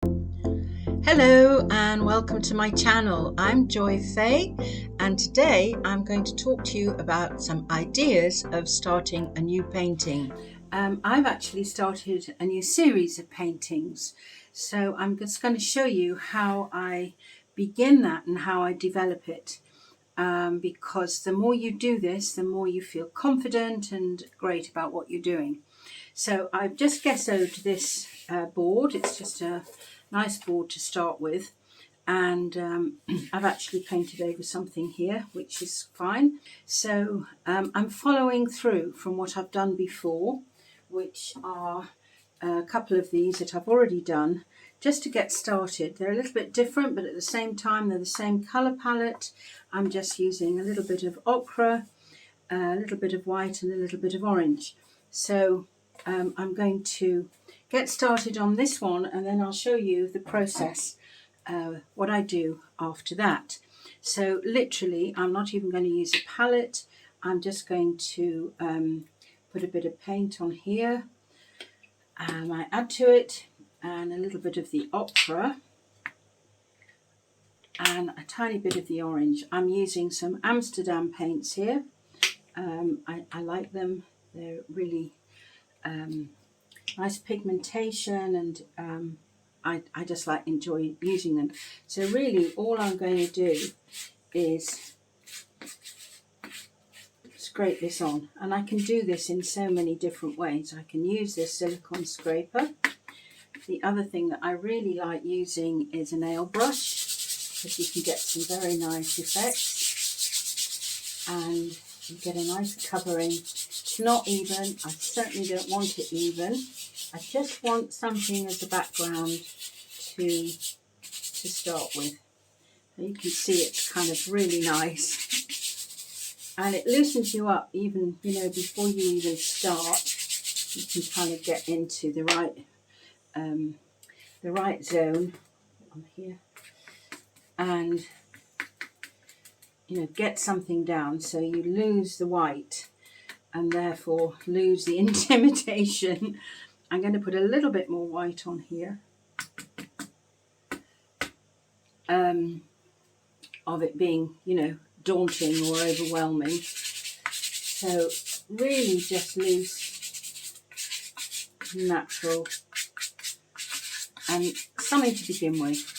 Hello and welcome to my channel. I'm Joy Fay, and today I'm going to talk to you about some ideas of starting a new painting. I've actually started a new series of paintings, so I'm just going to show you how I begin that and how I develop it, because the more you do this, the more you feel confident and great about what you're doing. So I've just gessoed this board. It's just a nice board to start with, and I've actually painted over something here, which is fine. So I'm following through from what I've done before, which are a couple of these that I've already done just to get started. They're a little bit different, but at the same time they're the same colour palette. I'm just using a little bit of ochre, a little bit of white and a little bit of orange. So I'm going to get started on this one, and then I'll show you the process, what I do after that. So literally I'm not even going to use a palette. I'm just going to put a bit of paint on here, and I add to it and a little bit of the ochre and a tiny bit of the orange. I'm using some Amsterdam paints here. I like them. They're really nice pigmentation, and I just enjoy using them. So really all I'm going to do is scrape this on, and I can do this in so many different ways. I can use this silicone scraper. The other thing that I really like using is a nail brush, because you can get some very nice effects and you get a nice covering. It's not even, I certainly don't want it even. I just want something as a background to start with. You can see it's kind of really nice, and it loosens you up even, before you even start. You can kind of get into the right zone on here, and get something down so you lose the white and therefore lose the intimidation. I'm going to put a little bit more white on here, of it being, daunting or overwhelming. So really just loose, natural, and something to begin with.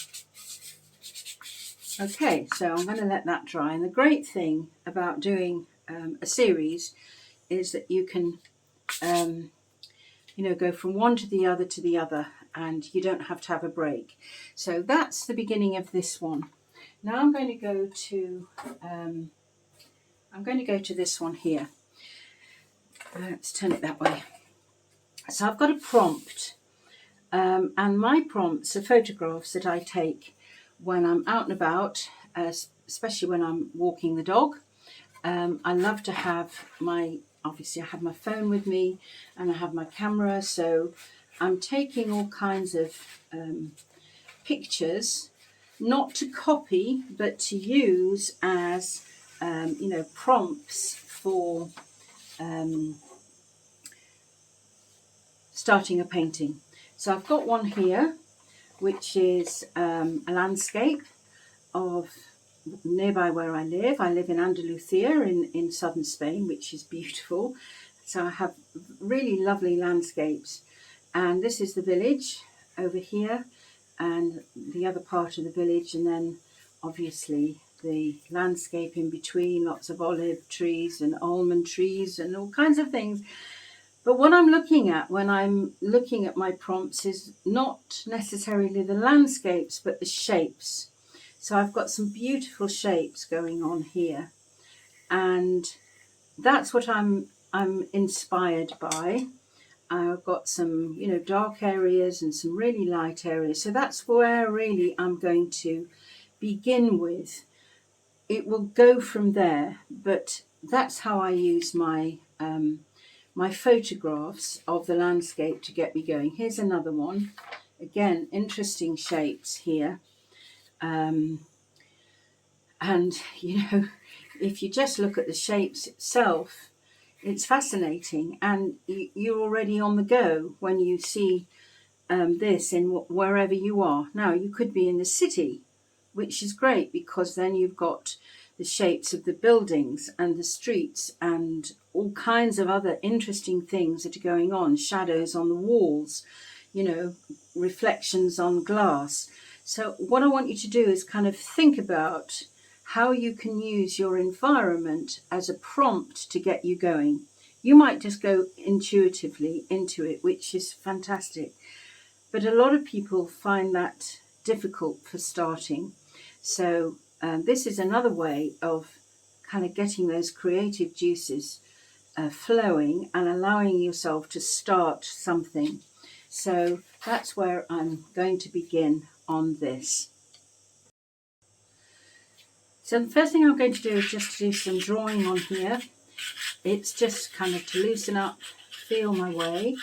Okay, so I'm going to let that dry. And the great thing about doing a series is that you can go from one to the other, and you don't have to have a break. So that's the beginning of this one. Now I'm going to go to this one here. Let's turn it that way. So I've got a prompt, and my prompts are photographs that I take when I'm out and about, especially when I'm walking the dog. I love to have obviously I have my phone with me and I have my camera, so I'm taking all kinds of pictures, not to copy but to use as prompts for starting a painting. So I've got one here which is a landscape of nearby where I live. I live in Andalusia in southern Spain, which is beautiful. So I have really lovely landscapes, and this is the village over here and the other part of the village, and then obviously the landscape in between, lots of olive trees and almond trees and all kinds of things. But what I'm looking at when I'm looking at my prompts is not necessarily the landscapes but the shapes. So I've got some beautiful shapes going on here, and that's what I'm inspired by. I've got some dark areas and some really light areas. So that's where really I'm going to begin with. It will go from there, but that's how I use my my photographs of the landscape to get me going. Here's another one. Again, interesting shapes here. And if you just look at the shapes itself, it's fascinating, and you're already on the go when you see this in wherever you are. Now, you could be in the city, which is great because then you've got the shapes of the buildings and the streets and all kinds of other interesting things that are going on, shadows on the walls, you know, reflections on glass. So what I want you to do is kind of think about how you can use your environment as a prompt to get you going. You might just go intuitively into it, which is fantastic. But a lot of people find that difficult for starting. So this is another way of kind of getting those creative juices flowing and allowing yourself to start something. So that's where I'm going to begin on this. So the first thing I'm going to do is just do some drawing on here. It's just kind of to loosen up, feel my way,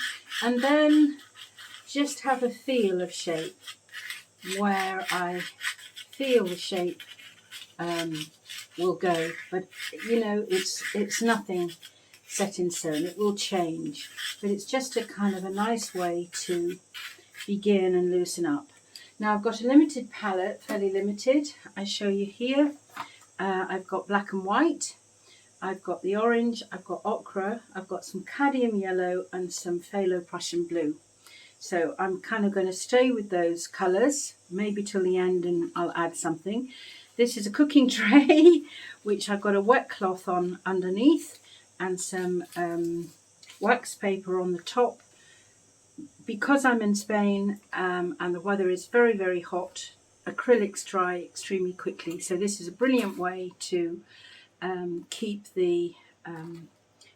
and then just have a feel of shape where I feel the shape will go. But you know, it's nothing set in stone. It will change, but it's just a kind of a nice way to begin and loosen up. Now I've got a limited palette, fairly limited. I show you here. I've got black and white, I've got the orange, I've got ochre, I've got some cadmium yellow and some phthalo Prussian blue. So I'm kind of going to stay with those colours, maybe till the end, and I'll add something. This is a cooking tray, which I've got a wet cloth on underneath and some wax paper on the top. Because I'm in Spain and the weather is very, very hot, acrylics dry extremely quickly. So this is a brilliant way to keep the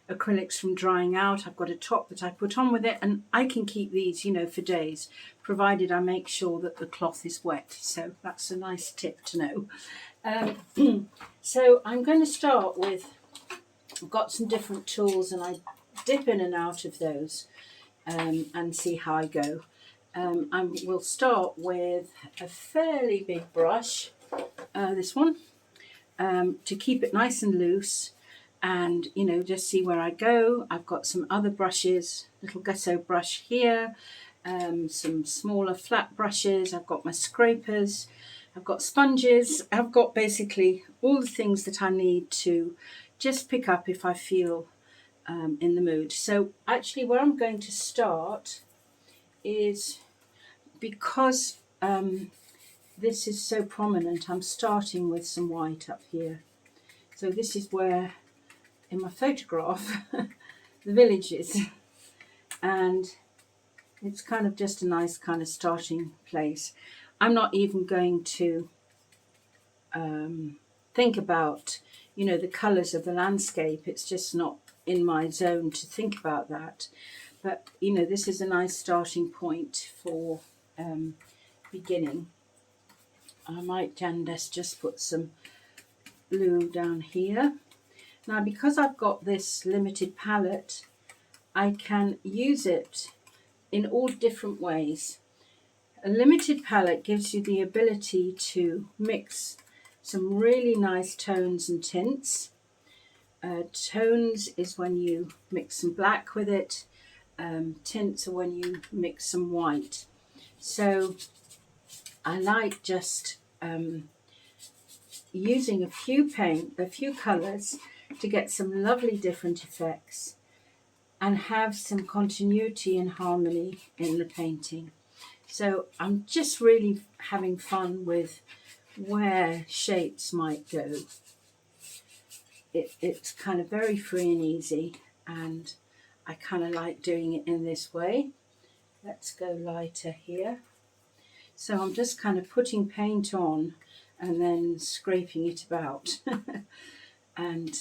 acrylics from drying out. I've got a top that I put on with it, and I can keep these, you know, for days, provided I make sure that the cloth is wet. So that's a nice tip to know. So I'm going to start with, I've got some different tools and I dip in and out of those and see how I go. I will start with a fairly big brush, this one, to keep it nice and loose and, you know, just see where I go. I've got some other brushes, little gesso brush here, some smaller flat brushes. I've got my scrapers, I've got sponges. I've got basically all the things that I need to just pick up if I feel in the mood. So actually where I'm going to start is, because this is so prominent, I'm starting with some white up here. So this is where in my photograph the village is, and it's kind of just a nice kind of starting place. I'm not even going to think about, you know, the colours of the landscape. It's just not in my zone to think about that. But, you know, this is a nice starting point for beginning. I might just put some blue down here. Now, because I've got this limited palette, I can use it in all different ways. A limited palette gives you the ability to mix some really nice tones and tints. Tones is when you mix some black with it. Tints are when you mix some white. So I like just using a few colours to get some lovely different effects and have some continuity and harmony in the painting. So I'm just really having fun with where shapes might go. It's kind of very free and easy, and I kind of like doing it in this way. Let's go lighter here. So I'm just kind of putting paint on and then scraping it about. And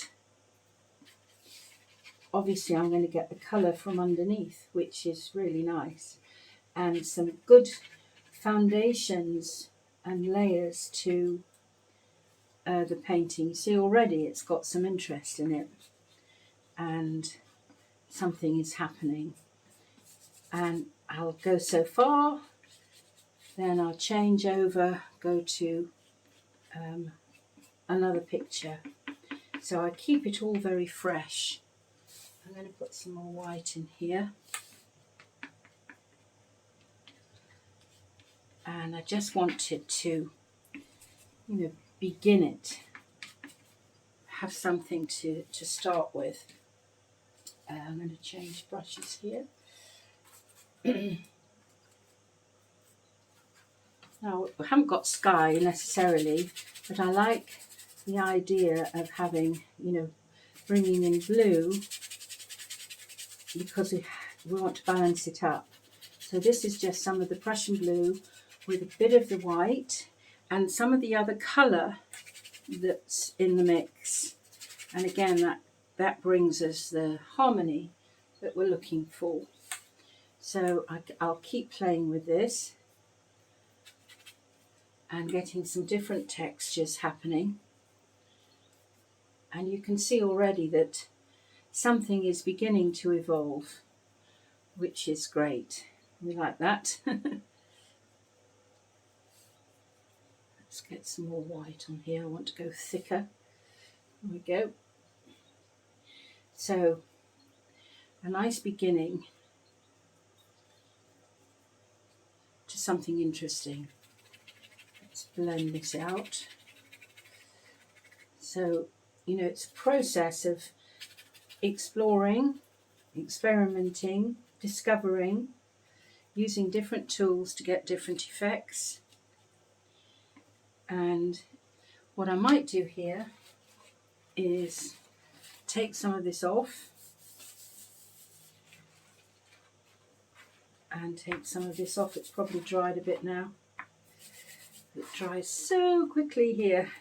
obviously I'm going to get the colour from underneath, which is really nice. And some good foundations and layers to the painting. See, already it's got some interest in it and something is happening. And I'll go so far, then I'll change over, go to another picture. So I keep it all very fresh. I'm going to put some more white in here. and I just wanted to, begin it, have something to start with. I'm going to change brushes here. Now, I haven't got sky necessarily, but I like the idea of having, bringing in blue, because we want to balance it up. So this is just some of the Prussian blue with a bit of the white and some of the other colour that's in the mix. And again, that brings us the harmony that we're looking for. So I'll keep playing with this and getting some different textures happening. And you can see already that something is beginning to evolve, which is great. We like that. Let's get some more white on here. I want to go thicker. There we go. So, a nice beginning to something interesting. Let's blend this out. So, it's a process of exploring, experimenting, discovering, using different tools to get different effects. And what I might do here is take some of this off and take some of this off. It's probably dried a bit now. It dries so quickly here.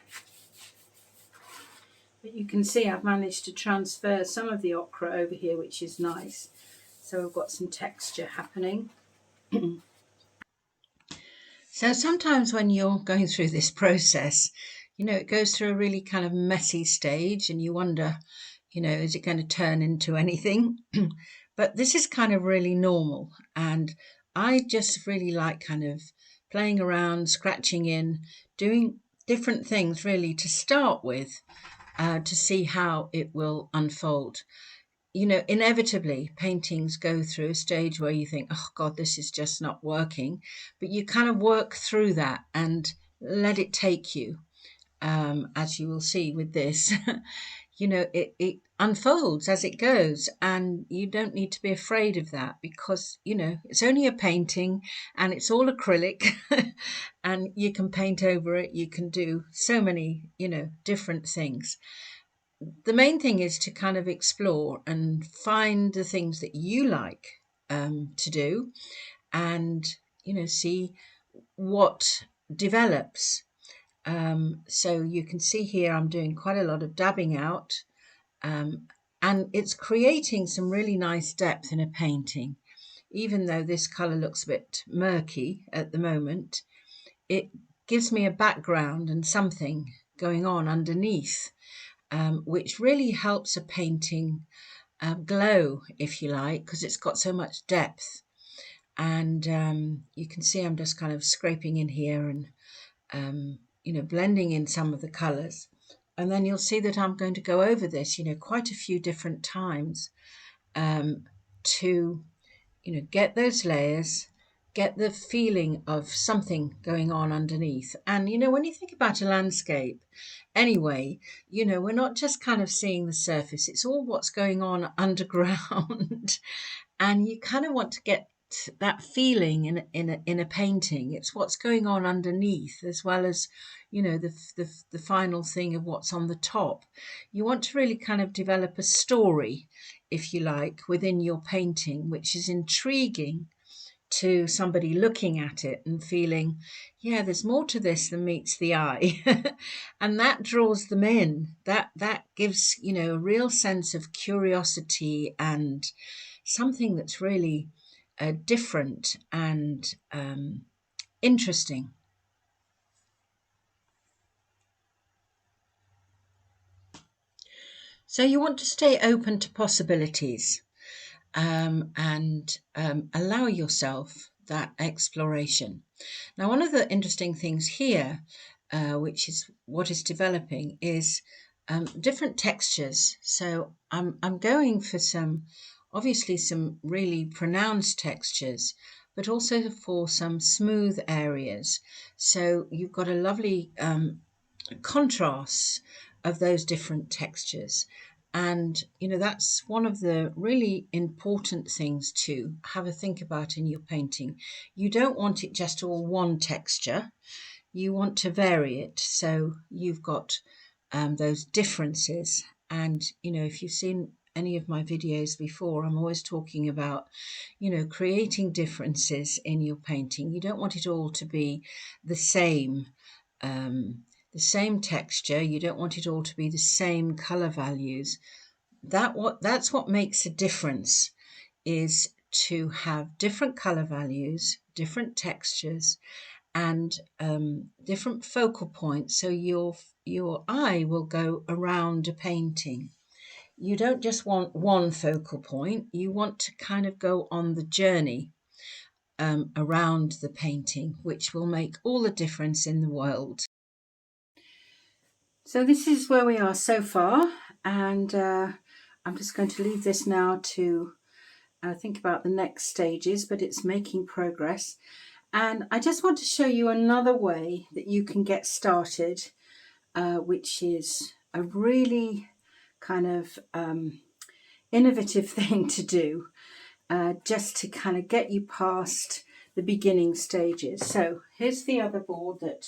But you can see I've managed to transfer some of the ochre over here, which is nice. So I've got some texture happening. So sometimes when you're going through this process, it goes through a really kind of messy stage and you wonder, is it going to turn into anything? But this is kind of really normal. And I just really like kind of playing around, scratching in, doing different things really to start with, to see how it will unfold. Inevitably, paintings go through a stage where you think, oh God, this is just not working. But you kind of work through that and let it take you, as you will see with this. It unfolds as it goes, and you don't need to be afraid of that because, it's only a painting and it's all acrylic and you can paint over it. You can do so many, different things. The main thing is to kind of explore and find the things that you like to do and, see what develops. So you can see here I'm doing quite a lot of dabbing out, and it's creating some really nice depth in a painting. Even though this colour looks a bit murky at the moment, it gives me a background and something going on underneath, which really helps a painting glow, if you like, because it's got so much depth. And you can see I'm just kind of scraping in here and blending in some of the colours. And then you'll see that I'm going to go over this, quite a few different times, to, get those layers, get the feeling of something going on underneath. And, when you think about a landscape, anyway, we're not just kind of seeing the surface, it's all what's going on underground. And you kind of want to get that feeling in a painting. It's what's going on underneath as well as, the final thing of what's on the top. You want to really kind of develop a story, if you like, within your painting, which is intriguing to somebody looking at it and feeling, yeah, there's more to this than meets the eye. And that draws them in. That gives, a real sense of curiosity and something that's really different and interesting. So you want to stay open to possibilities, and allow yourself that exploration. Now, one of the interesting things here, which is what is developing, is different textures. So I'm going for obviously some really pronounced textures, but also for some smooth areas. So you've got a lovely contrast of those different textures. And that's one of the really important things to have a think about in your painting. You don't want it just all one texture. You want to vary it so you've got those differences. And if you've seen any of my videos before, I'm always talking about creating differences in your painting. You don't want it all to be the same, the same texture. You don't want it all to be the same color values. That's what makes a difference, is to have different color values, different textures, and different focal points, so your eye will go around a painting. You don't just want one focal point, you want to kind of go on the journey around the painting, which will make all the difference in the world. So this is where we are so far, and I'm just going to leave this now to think about the next stages, but it's making progress. And I just want to show you another way that you can get started, which is a really kind of innovative thing to do, just to kind of get you past the beginning stages. So here's the other board that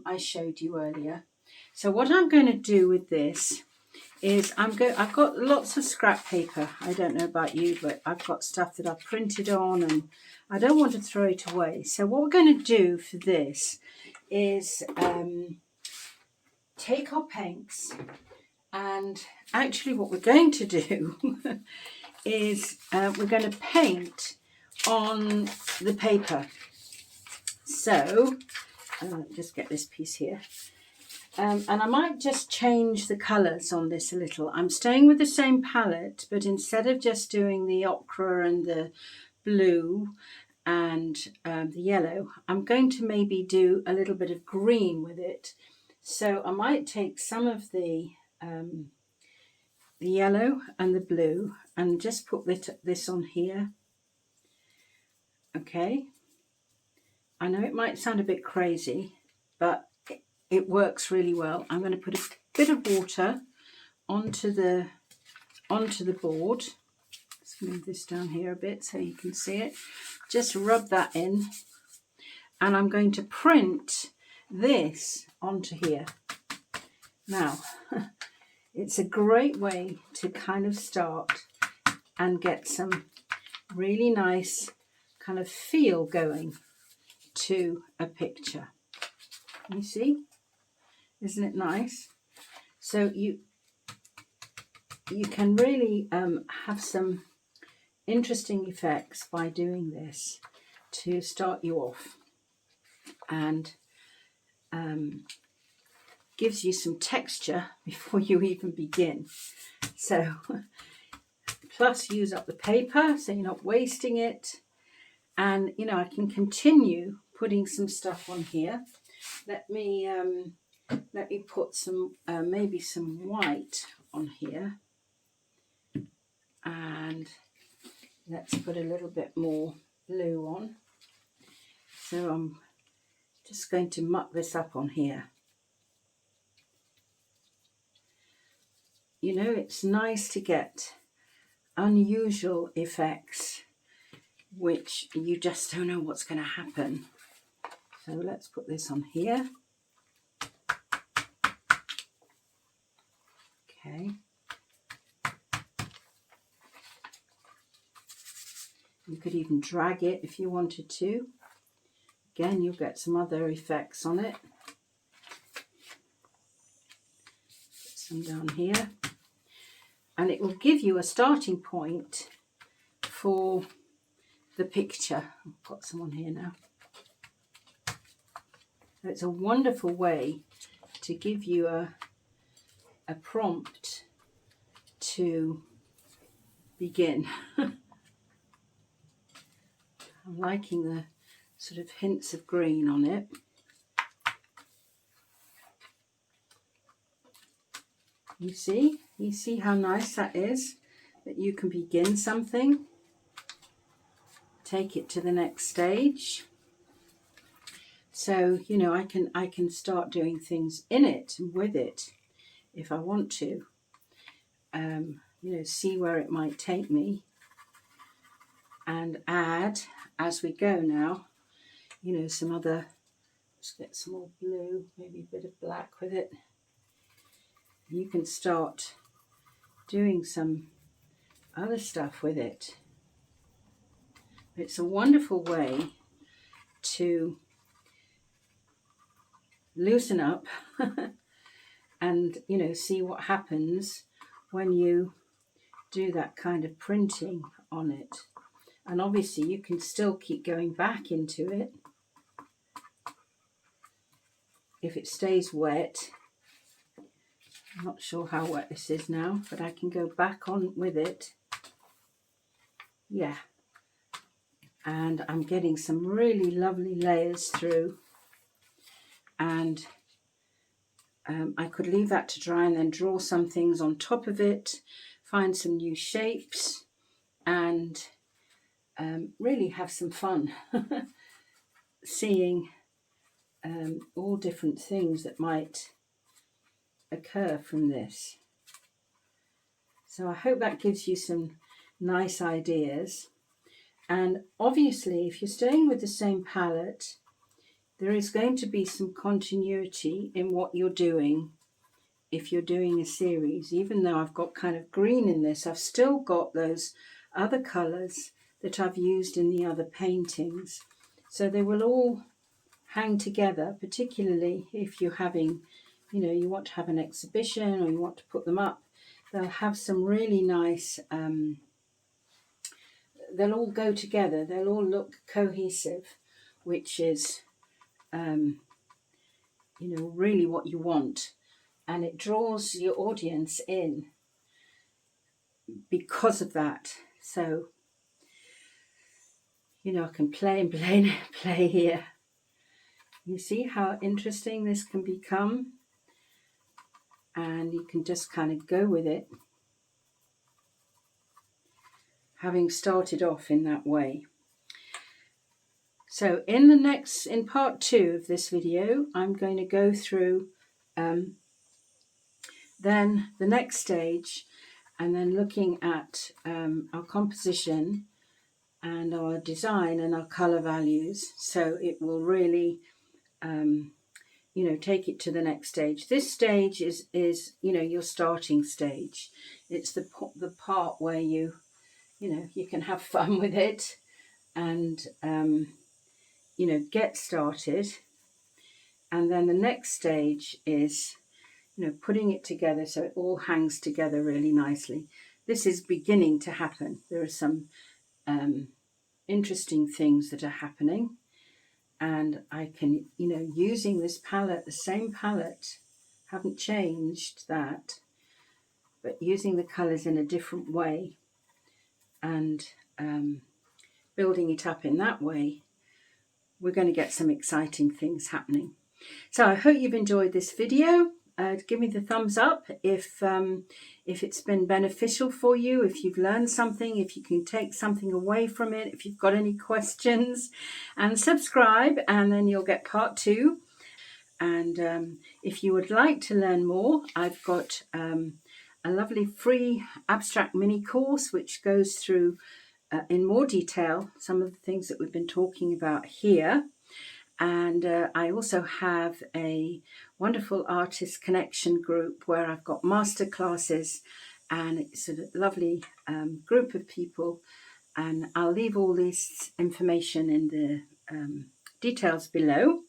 I showed you earlier. So what I'm going to do with this is I've got lots of scrap paper. I don't know about you, but I've got stuff that I've printed on and I don't want to throw it away. So what we're going to do for this is take our paints, and actually what we're going to do is we're going to paint on the paper. So just get this piece here. And I might just change the colours on this a little. I'm staying with the same palette, but instead of just doing the ochre and the blue and the yellow, I'm going to maybe do a little bit of green with it. So I might take some of the yellow and the blue and just put this on here. Okay. I know it might sound a bit crazy, but it works really well. I'm going to put a bit of water onto the board. Let's move this down here a bit so you can see it. Just rub that in, and I'm going to print this onto here. Now, it's a great way to kind of start and get some really nice kind of feel going to a picture. You see? Isn't it nice? So you can really have some interesting effects by doing this to start you off, and gives you some texture before you even begin. So plus use up the paper so you're not wasting it, and I can continue putting some stuff on here. Let me put some maybe some white on here, and let's put a little bit more blue on. So I'm just going to muck this up on here. It's nice to get unusual effects which you just don't know what's going to happen. So let's put this on here. Okay. You could even drag it if you wanted to. Again, you'll get some other effects on it. Put some down here. And it will give you a starting point for the picture. I've got some on here now. It's a wonderful way to give you a prompt to begin. I'm liking the sort of hints of green on it. You see how nice that is, that you can begin something take it to the next stage. So, you know, I can start doing things in it and with it if I want to. You know, see where it might take me and add as we go now, you know, some other, let's get some more blue, maybe a bit of black with it. You can start doing some other stuff with it. It's a wonderful way to loosen up and, you know, see what happens when you do that kind of printing on it. And obviously you can still keep going back into it if it stays wet. I'm not sure how wet this is now, but I can go back on with it. Yeah. And I'm getting some really lovely layers through. And I could leave that to dry and then draw some things on top of it, find some new shapes, and really have some fun seeing all different things that might occur from this. So I hope that gives you some nice ideas. And obviously, if you're staying with the same palette, there is going to be some continuity in what you're doing. If you're doing a series, even though I've got kind of green in this, I've still got those other colours that I've used in the other paintings. So they will all hang together, particularly if you're having, you know, you want to have an exhibition or you want to put them up. They'll have some really nice, they'll all go together, they'll all look cohesive, which is, you know, really what you want. And it draws your audience in because of that. So, you know, I can play and play and play here. You see how interesting this can become? And you can just kind of go with it, having started off in that way. So in part 2 of this video, I'm going to go through then the next stage, and then looking at our composition and our design and our color values. So it will really, you know, take it to the next stage. This stage is you know, your starting stage. It's the part where you know, you can have fun with it and, you know, get started. And then the next stage is, you know, putting it together so it all hangs together really nicely. This is beginning to happen. There are some interesting things that are happening, and I can, you know, using this palette, the same palette, haven't changed that, but using the colours in a different way and building it up in that way, we're going to get some exciting things happening. So I hope you've enjoyed this video. Give me the thumbs up if it's been beneficial for you, if you've learned something, if you can take something away from it, if you've got any questions, and subscribe, and then you'll get part 2. And if you would like to learn more, I've got a lovely free abstract mini course which goes through in more detail some of the things that we've been talking about here. And I also have a wonderful artist connection group where I've got master classes, and it's a lovely group of people. And I'll leave all this information in the details below,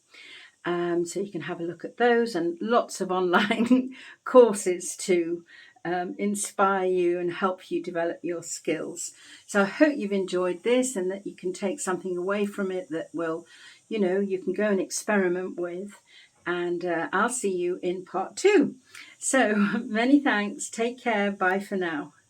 so you can have a look at those, and lots of online courses to inspire you and help you develop your skills. So I hope you've enjoyed this and that you can take something away from it that will, you know, you can go and experiment with. And I'll see you in part 2. So many thanks. Take care. Bye for now.